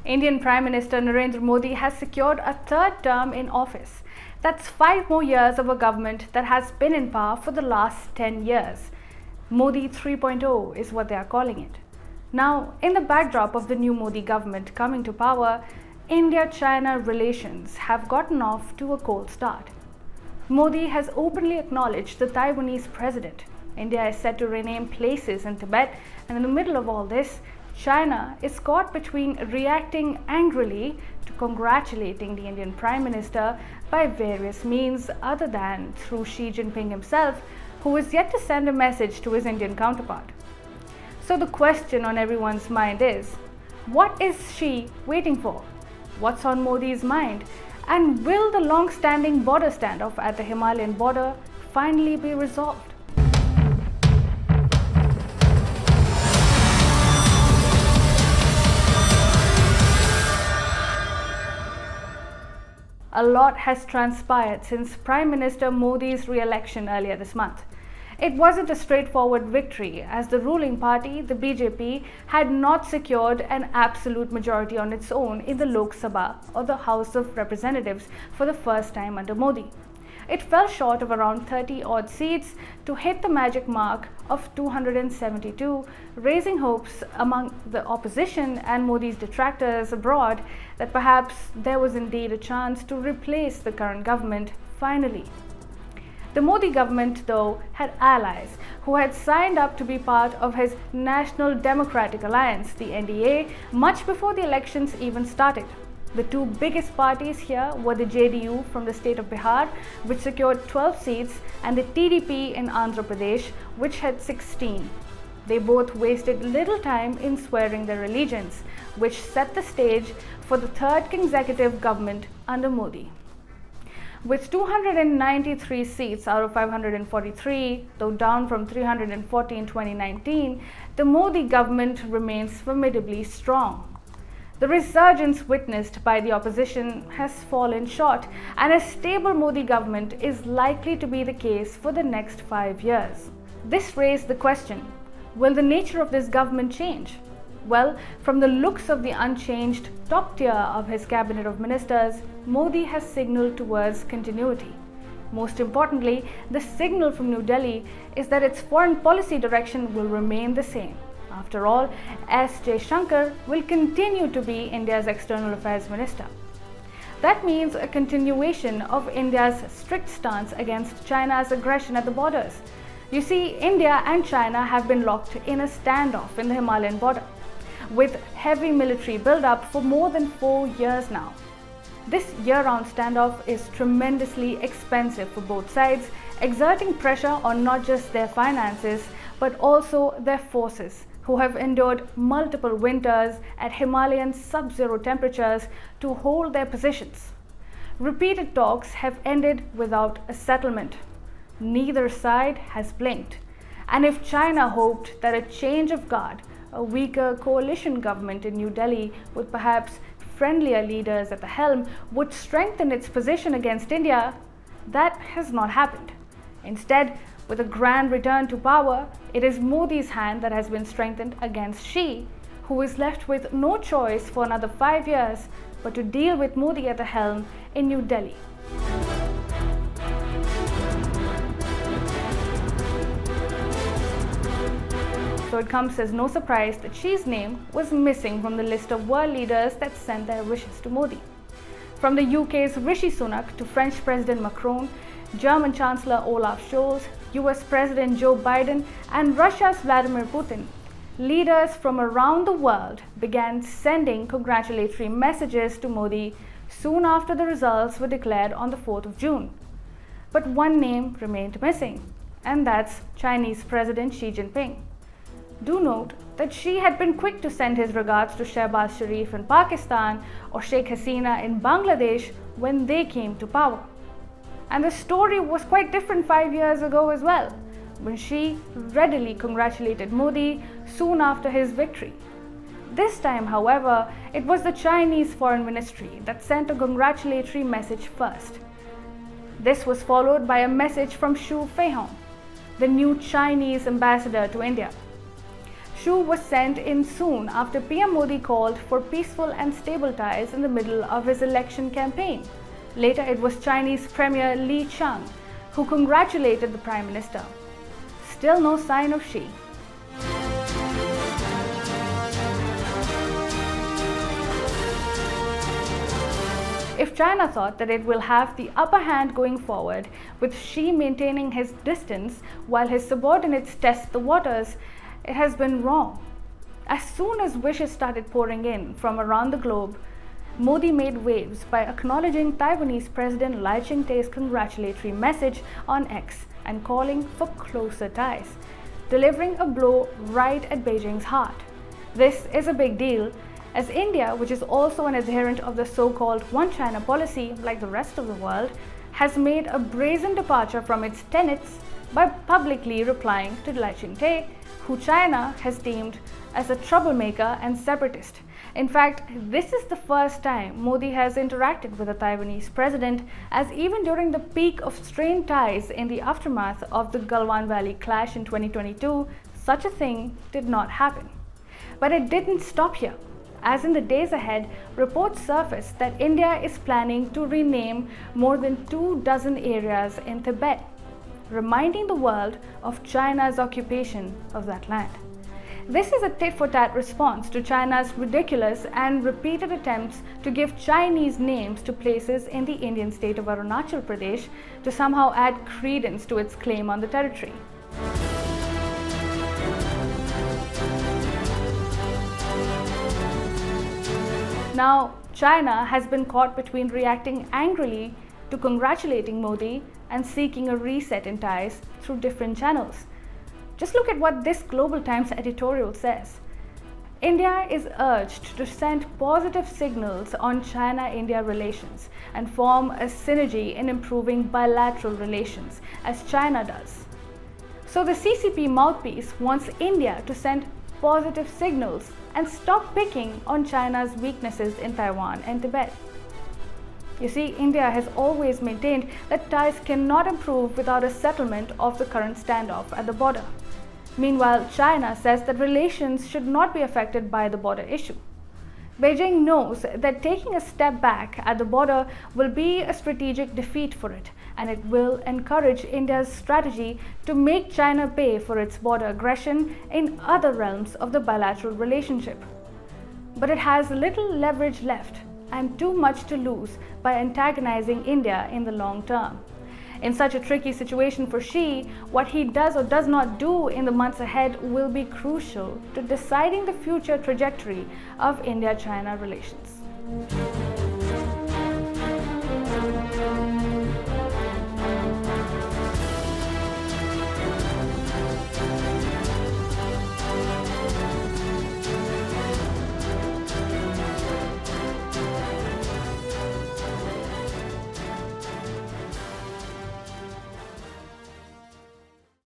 Indian Prime Minister Narendra Modi has secured a third term in office. That's 5 more years of a government that has been in power for the last 10 years. Modi 3.0 is what they are calling it. Now, in the backdrop of the new Modi government coming to power, India-China relations have gotten off to a cold start. Modi has openly acknowledged the Taiwanese president. India is set to rename places in Tibet, and in the middle of all this, China is caught between reacting angrily to congratulating the Indian Prime Minister by various means other than through Xi Jinping himself, who is yet to send a message to his Indian counterpart. So the question on everyone's mind is, what is Xi waiting for? What's on Modi's mind? And will the long-standing border standoff at the Himalayan border finally be resolved? A lot has transpired since Prime Minister Modi's re-election earlier this month. It wasn't a straightforward victory, as the ruling party, the BJP, had not secured an absolute majority on its own in the Lok Sabha, or the House of Representatives, for the first time under Modi. It fell short of around 30-odd seats to hit the magic mark of 272, raising hopes among the opposition and Modi's detractors abroad that perhaps there was indeed a chance to replace the current government finally. The Modi government, though, had allies who had signed up to be part of his National Democratic Alliance, the NDA, much before the elections even started. The two biggest parties here were the JDU from the state of Bihar, which secured 12 seats, and the TDP in Andhra Pradesh, which had 16. They both wasted little time in swearing their allegiance, which set the stage for the third consecutive government under Modi. With 293 seats out of 543, though down from 340 in 2019, the Modi government remains formidably strong. The resurgence witnessed by the opposition has fallen short, and a stable Modi government is likely to be the case for the next 5 years. This raised the question, will the nature of this government change? Well, from the looks of the unchanged top tier of his cabinet of ministers, Modi has signaled towards continuity. Most importantly, the signal from New Delhi is that its foreign policy direction will remain the same. After all, S. Jaishankar will continue to be India's External Affairs Minister. That means a continuation of India's strict stance against China's aggression at the borders. You see, India and China have been locked in a standoff in the Himalayan border, with heavy military build-up for more than 4 years now. This year-round standoff is tremendously expensive for both sides, exerting pressure on not just their finances, but also their forces, who have endured multiple winters at Himalayan sub-zero temperatures to hold their positions. Repeated talks have ended without a settlement. Neither side has blinked. And if China hoped that a change of guard, a weaker coalition government in New Delhi with perhaps friendlier leaders at the helm would strengthen its position against India, that has not happened. Instead, with a grand return to power, it is Modi's hand that has been strengthened against Xi, who is left with no choice for another 5 years but to deal with Modi at the helm in New Delhi. So it comes as no surprise that Xi's name was missing from the list of world leaders that sent their wishes to Modi. From the UK's Rishi Sunak to French President Macron, German Chancellor Olaf Scholz, US President Joe Biden, and Russia's Vladimir Putin, leaders from around the world began sending congratulatory messages to Modi soon after the results were declared on the 4th of June. But one name remained missing, and that's Chinese President Xi Jinping. Do note that Xi had been quick to send his regards to Shehbaz Sharif in Pakistan or Sheikh Hasina in Bangladesh when they came to power. And the story was quite different 5 years ago as well, when Xi readily congratulated Modi soon after his victory. This time, however, it was the Chinese Foreign Ministry that sent a congratulatory message first. This was followed by a message from Xu Feihong, the new Chinese ambassador to India. Xu was sent in soon after PM Modi called for peaceful and stable ties in the middle of his election campaign. Later, it was Chinese Premier Li Qiang who congratulated the Prime Minister. Still no sign of Xi. If China thought that it will have the upper hand going forward, with Xi maintaining his distance while his subordinates test the waters, it has been wrong. As soon as wishes started pouring in from around the globe, Modi made waves by acknowledging Taiwanese President Ching-te's congratulatory message on X and calling for closer ties, delivering a blow right at Beijing's heart. This is a big deal, as India, which is also an adherent of the so-called One China policy like the rest of the world, has made a brazen departure from its tenets by publicly replying to Ching-te, who China has deemed as a troublemaker and separatist. In fact, this is the first time Modi has interacted with a Taiwanese president, as even during the peak of strained ties in the aftermath of the Galwan Valley clash in 2022, such a thing did not happen. But it didn't stop here, as in the days ahead, reports surfaced that India is planning to rename more than 24 areas in Tibet, reminding the world of China's occupation of that land. This is a tit-for-tat response to China's ridiculous and repeated attempts to give Chinese names to places in the Indian state of Arunachal Pradesh to somehow add credence to its claim on the territory. Now, China has been caught between reacting angrily to congratulating Modi and seeking a reset in ties through different channels. Just look at what this Global Times editorial says. India is urged to send positive signals on China-India relations and form a synergy in improving bilateral relations, as China does. So the CCP mouthpiece wants India to send positive signals and stop picking on China's weaknesses in Taiwan and Tibet. You see, India has always maintained that ties cannot improve without a settlement of the current standoff at the border. Meanwhile, China says that relations should not be affected by the border issue. Beijing knows that taking a step back at the border will be a strategic defeat for it, and it will encourage India's strategy to make China pay for its border aggression in other realms of the bilateral relationship. But it has little leverage left and too much to lose by antagonizing India in the long term. In such a tricky situation for Xi, what he does or does not do in the months ahead will be crucial to deciding the future trajectory of India-China relations.